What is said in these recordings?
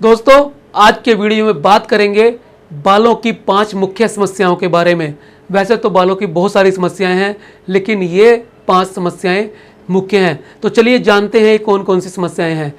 दोस्तों, आज के वीडियो में बात करेंगे बालों की 5 मुख्य समस्याओं के बारे में। वैसे तो बालों की बहुत सारी समस्याएं हैं, लेकिन ये 5 समस्याएं मुख्य हैं। तो चलिए जानते हैं कौन कौन सी समस्याएं हैं।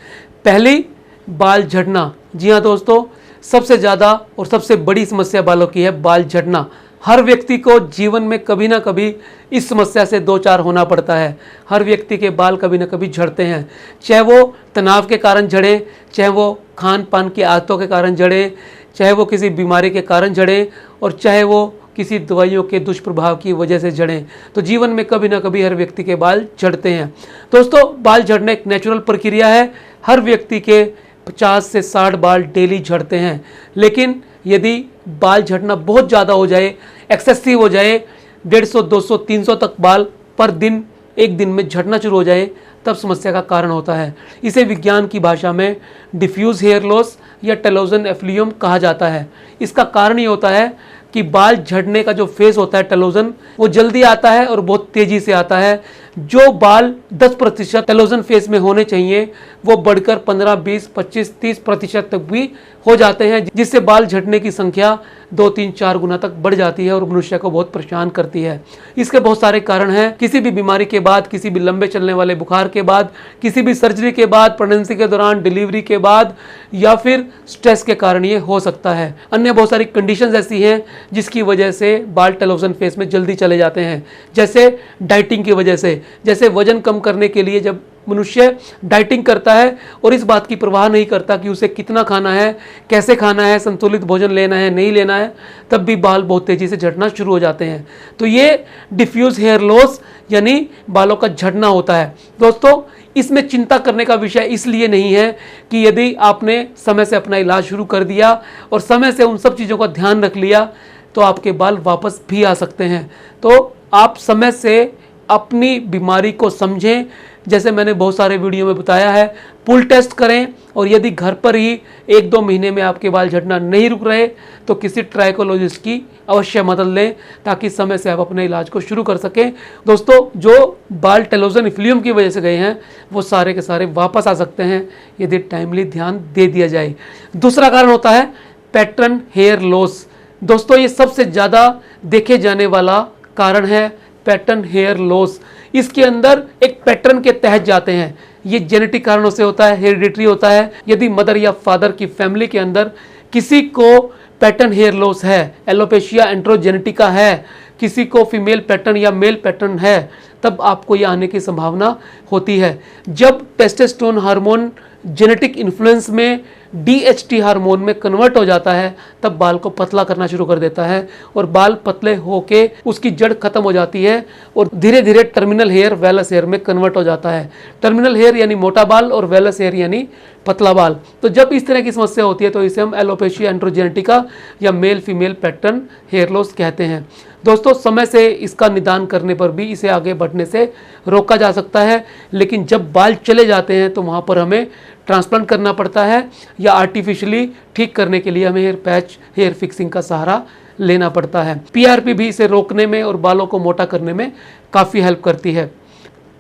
पहली, बाल झड़ना। जी हाँ दोस्तों, सबसे ज़्यादा और सबसे बड़ी समस्या बालों की है बाल झड़ना। हर व्यक्ति को जीवन में कभी ना कभी इस समस्या से दो चार होना पड़ता है। हर व्यक्ति के बाल कभी ना कभी झड़ते हैं, चाहे वो तनाव के कारण झड़े, चाहे वो खान पान की आदतों के कारण झड़े, चाहे वो किसी बीमारी के कारण झड़े, और चाहे वो किसी दवाइयों के दुष्प्रभाव की वजह से झड़ें। तो जीवन में कभी ना कभी हर व्यक्ति के बाल झड़ते हैं। दोस्तों, बाल झड़ना एक नेचुरल प्रक्रिया है। हर व्यक्ति के 50 से 60 बाल डेली झड़ते हैं। लेकिन यदि बाल झड़ना बहुत ज़्यादा हो जाए, एक्सेसिव हो जाए, 150, 200, 300 तक बाल पर दिन एक दिन में झड़ना शुरू हो जाए, तब समस्या का कारण होता है। इसे विज्ञान की भाषा में डिफ्यूज हेयर लॉस या टेलोजन एफ्लियम कहा जाता है। इसका कारण ये होता है कि बाल झड़ने का जो फेज होता है टेलोजन, वो जल्दी आता है और बहुत तेजी से आता है। जो बाल 10% टेलोजन फेज में होने चाहिए, वो बढ़कर 15, 20, 25, 30% तक भी हो जाते हैं, जिससे बाल झड़ने की संख्या 2, 3, 4 गुना तक बढ़ जाती है और मनुष्य को बहुत परेशान करती है। इसके बहुत सारे कारण हैं। किसी भी बीमारी के बाद, किसी भी लंबे चलने वाले बुखार के बाद, किसी भी सर्जरी के बाद, प्रेगनेंसी के दौरान, डिलीवरी के बाद, या फिर स्ट्रेस के कारण ये हो सकता है। अन्य बहुत सारी कंडीशंस ऐसी हैं जिसकी वजह से बाल टेलोजन फेज में जल्दी चले जाते हैं, जैसे डाइटिंग की वजह से। जैसे वजन कम करने के लिए जब मनुष्य डाइटिंग करता है और इस बात की परवाह नहीं करता कि उसे कितना खाना है, कैसे खाना है, संतुलित भोजन लेना है, नहीं लेना है, तब भी बाल बहुत तेजी से झड़ना शुरू हो जाते हैं। तो ये डिफ्यूज हेयर लॉस यानी बालों का झड़ना होता है। दोस्तों, इसमें चिंता करने का विषय इसलिए नहीं है कि यदि आपने समय से अपना इलाज शुरू कर दिया और समय से उन सब चीज़ों का ध्यान रख लिया, तो आपके बाल वापस भी आ सकते हैं। तो आप समय से अपनी बीमारी को समझें। जैसे मैंने बहुत सारे वीडियो में बताया है, पुल टेस्ट करें, और यदि घर पर ही 1-2 महीने में आपके बाल झड़ना नहीं रुक रहे, तो किसी ट्राइकोलॉजिस्ट की अवश्य मदद लें, ताकि समय से आप अपने इलाज को शुरू कर सकें। दोस्तों, जो बाल टेलोजन एफ्लियम की वजह से गए हैं, वो सारे के सारे वापस आ सकते हैं यदि टाइमली ध्यान दे दिया जाए। दूसरा कारण होता है पैटर्न हेयर लॉस। दोस्तों, ये सबसे ज़्यादा देखे जाने वाला कारण है पैटर्न हेयर लॉस। इसके अंदर एक पैटर्न के तहत जाते हैं। ये जेनेटिक कारणों से होता है, हेरिडिटरी होता है। यदि मदर या फादर की फैमिली के अंदर किसी को पैटर्न हेयर लॉस है, एलोपेशिया एंड्रोजेनेटिका है, किसी को फीमेल पैटर्न या मेल पैटर्न है, तब आपको ये आने की संभावना होती है। जब टेस्टोस्टेरोन हार्मोन जेनेटिक इन्फ्लुएंस में DHT हार्मोन में कन्वर्ट हो जाता है, तब बाल को पतला करना शुरू कर देता है, और बाल पतले होके उसकी जड़ खत्म हो जाती है और धीरे धीरे टर्मिनल हेयर वेलस हेयर में कन्वर्ट हो जाता है। टर्मिनल हेयर यानी मोटा बाल और वेलस हेयर यानी पतला बाल। तो जब इस तरह की समस्या होती है, तो इसे हम एलोपेशिया एंड्रोजेनेटिका या male female pattern hair loss कहते हैं। दोस्तों, समय से इसका निदान करने पर भी इसे आगे बढ़ने से रोका जा सकता है। लेकिन जब बाल चले जाते हैं, तो वहाँ पर हमें ट्रांसप्लांट करना पड़ता है, या आर्टिफिशियली ठीक करने के लिए हमें हेयर पैच, हेयर फिक्सिंग का सहारा लेना पड़ता है। PRP भी इसे रोकने में और बालों को मोटा करने में काफ़ी हेल्प करती है।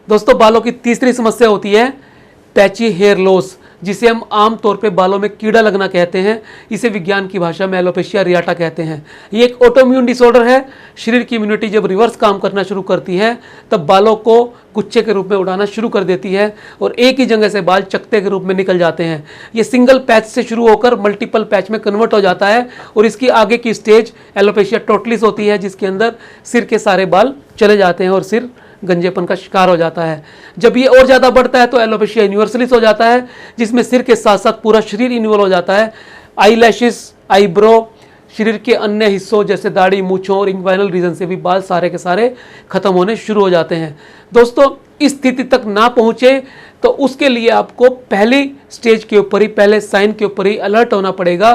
दोस्तों, बालों की तीसरी समस्या होती है पैची हेयर लॉस, जिसे हम आम तौर पे बालों में कीड़ा लगना कहते हैं। इसे विज्ञान की भाषा में एलोपेशिया एरियाटा कहते हैं। ये एक ऑटोइम्यून डिसऑर्डर है। शरीर की इम्यूनिटी जब रिवर्स काम करना शुरू करती है, तब बालों को गुच्छे के रूप में उड़ाना शुरू कर देती है और एक ही जगह से बाल चकते के रूप में निकल जाते हैं। ये सिंगल पैच से शुरू होकर मल्टीपल पैच में कन्वर्ट हो जाता है, और इसकी आगे की स्टेज एलोपेशिया टोटलिस होती है, जिसके अंदर सिर के सारे बाल चले जाते हैं और सिर गंजेपन का शिकार हो जाता है। जब ये और ज़्यादा बढ़ता है, तो एलोपेशिया यूनिवर्सलिस हो जाता है, जिसमें सिर के साथ साथ पूरा शरीर इन्वॉल्व हो जाता है। आई लैशेस, आईब्रो, शरीर के अन्य हिस्सों जैसे दाढ़ी, मूंछों और इंग्वाइनल रीजन से भी बाल सारे के सारे खत्म होने शुरू हो जाते हैं। दोस्तों, इस स्थिति तक ना पहुंचे तो उसके लिए आपको पहली स्टेज के ऊपर ही, पहले साइन के ऊपर ही अलर्ट होना पड़ेगा,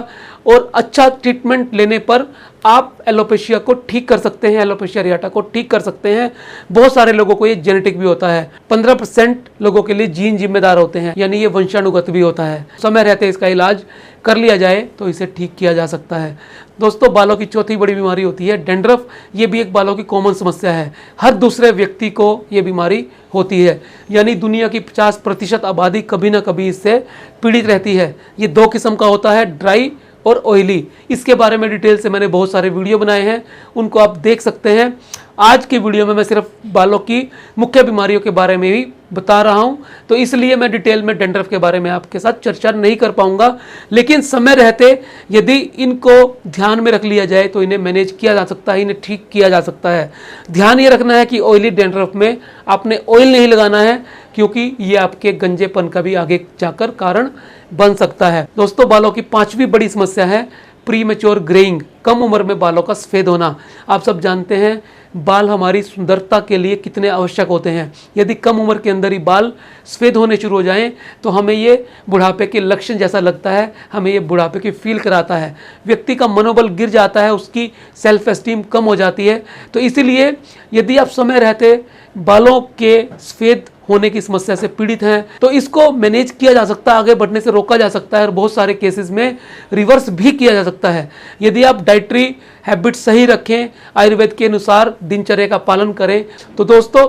और अच्छा ट्रीटमेंट लेने पर आप एलोपेशिया को ठीक कर सकते हैं, एलोपेशिया एरियाटा को ठीक कर सकते हैं। बहुत सारे लोगों को ये जेनेटिक भी होता है। 15% लोगों के लिए जीन जिम्मेदार होते हैं, यानी ये वंशानुगत भी होता है। समय रहते इसका इलाज कर लिया जाए तो इसे ठीक किया जा सकता है। दोस्तों, बालों की चौथी बड़ी बीमारी होती है डैंड्रफ। ये भी एक बालों की कॉमन समस्या है। हर दूसरे व्यक्ति को ये बीमारी होती है, यानी दुनिया की 50% आबादी कभी ना कभी इससे पीड़ित रहती है। ये दो किस्म का होता है, ड्राई और ऑयली। इसके बारे में डिटेल से मैंने बहुत सारे वीडियो बनाए हैं, उनको आप देख सकते हैं। आज की वीडियो में मैं सिर्फ बालों की मुख्य बीमारियों के बारे में ही बता रहा हूं, तो इसलिए मैं डिटेल में डैंड्रफ के बारे में आपके साथ चर्चा नहीं कर पाऊंगा। लेकिन समय रहते यदि इनको ध्यान में रख लिया जाए तो इन्हें मैनेज किया जा सकता है, इन्हें ठीक किया जा सकता है। ध्यान ये रखना है कि ऑयली डैंड्रफ में आपने ऑयल नहीं लगाना है, क्योंकि ये आपके गंजेपन का भी आगे जाकर कारण बन सकता है। दोस्तों, बालों की पांचवी बड़ी समस्या है प्रीमेच्योर ग्रेइंग, कम उम्र में बालों का सफ़ेद होना। आप सब जानते हैं बाल हमारी सुंदरता के लिए कितने आवश्यक होते हैं। यदि कम उम्र के अंदर ही बाल सफ़ेद होने शुरू हो जाएं तो हमें ये बुढ़ापे के लक्षण जैसा लगता है, हमें ये बुढ़ापे की फील कराता है। व्यक्ति का मनोबल गिर जाता है, उसकी सेल्फ एस्टीम कम हो जाती है। तो इसीलिए यदि आप समय रहते बालों के सफ़ेद होने की समस्या से पीड़ित हैं तो इसको मैनेज किया जा सकता है, आगे बढ़ने से रोका जा सकता है और बहुत सारे केसेस में रिवर्स भी किया जा सकता है। यदि आप डाइटरी हैबिट सही रखें, आयुर्वेद के अनुसार दिनचर्या का पालन करें। तो दोस्तों,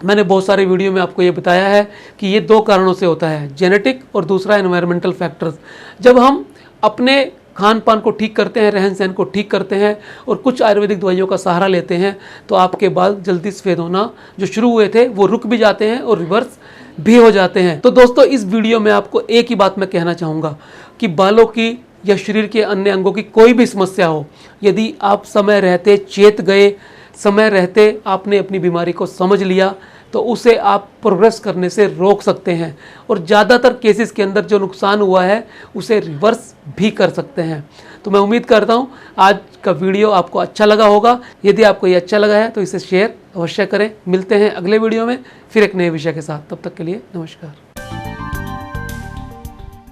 मैंने बहुत सारे वीडियो में आपको ये बताया है कि ये दो कारणों से होता है, जेनेटिक और दूसरा एनवायरमेंटल फैक्टर्स। जब हम अपने खान पान को ठीक करते हैं, रहन सहन को ठीक करते हैं और कुछ आयुर्वेदिक दवाइयों का सहारा लेते हैं तो आपके बाल जल्दी सफ़ेद होना जो शुरू हुए थे वो रुक भी जाते हैं और रिवर्स भी हो जाते हैं। तो दोस्तों, इस वीडियो में आपको एक ही बात मैं कहना चाहूँगा कि बालों की या शरीर के अन्य अंगों की कोई भी समस्या हो, यदि आप समय रहते चेत गए, समय रहते आपने अपनी बीमारी को समझ लिया, तो उसे आप प्रोग्रेस करने से रोक सकते हैं और ज़्यादातर केसेस के अंदर जो नुकसान हुआ है उसे रिवर्स भी कर सकते हैं। तो मैं उम्मीद करता हूँ आज का वीडियो आपको अच्छा लगा होगा। यदि आपको ये अच्छा लगा है तो इसे शेयर अवश्य करें। मिलते हैं अगले वीडियो में फिर एक नए विषय के साथ। तब तक के लिए नमस्कार।